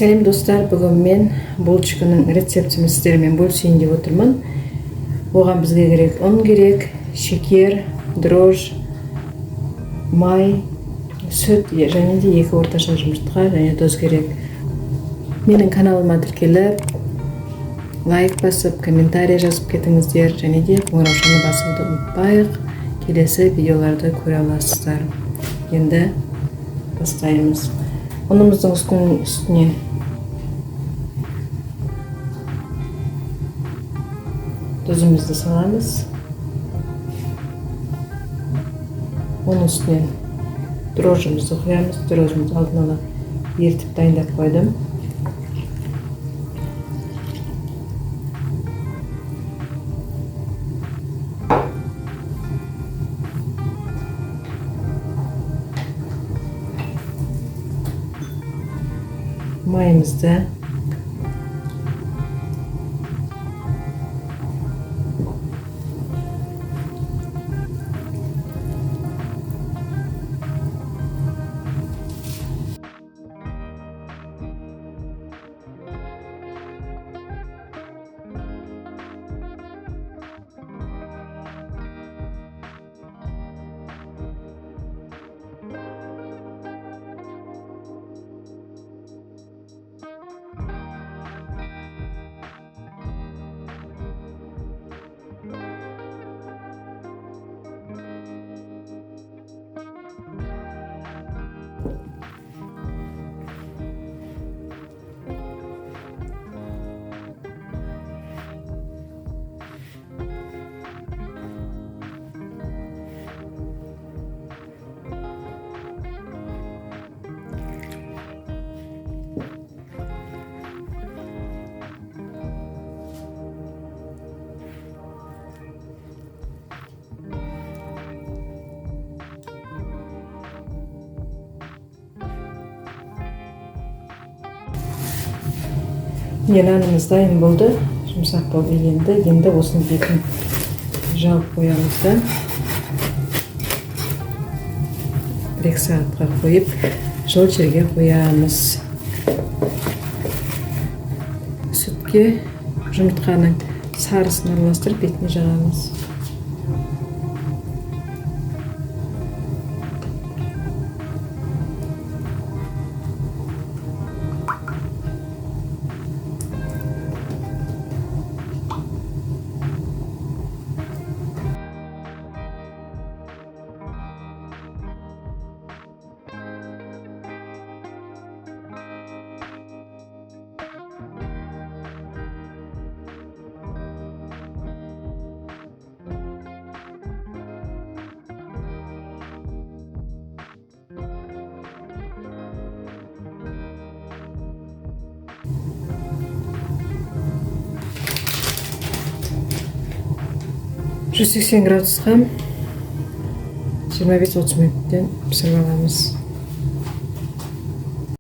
Сәлем достар, бүгін мен булочканың рецептімен сіздермен бөлісейін деп отырмын. Оған бізге керек ұн керек, шекер, дрожж, май, сүт және де 2 орташа жұмыртқа және тұз керек. Менің каналыма тіркеліп, лайк басып, комментарий жазып кетіңіздер және де қоңыраушаны басуды ұмытпайық. Келесі видеоларды көре аласыздар. Енді бастаймыз. Ұнымыздың үстіне тұзымызды саламыз. Оның үстіне дрожжымызды құямыз. Дрожжымызды алдын ала ертіп дайындап қойдым. Майымызды нанымыз дайын болды, жұмсақ болып елінді. Енді осының бетін жауып қоямыз да 1-2 сағатқа қойып, жылы жерге қоямыз. Сүтке жұмыртқаның сарысын араластырып бетіне жағамыз. Жүз 180 градусқа 25-30 минуттен пісіріп аламыз.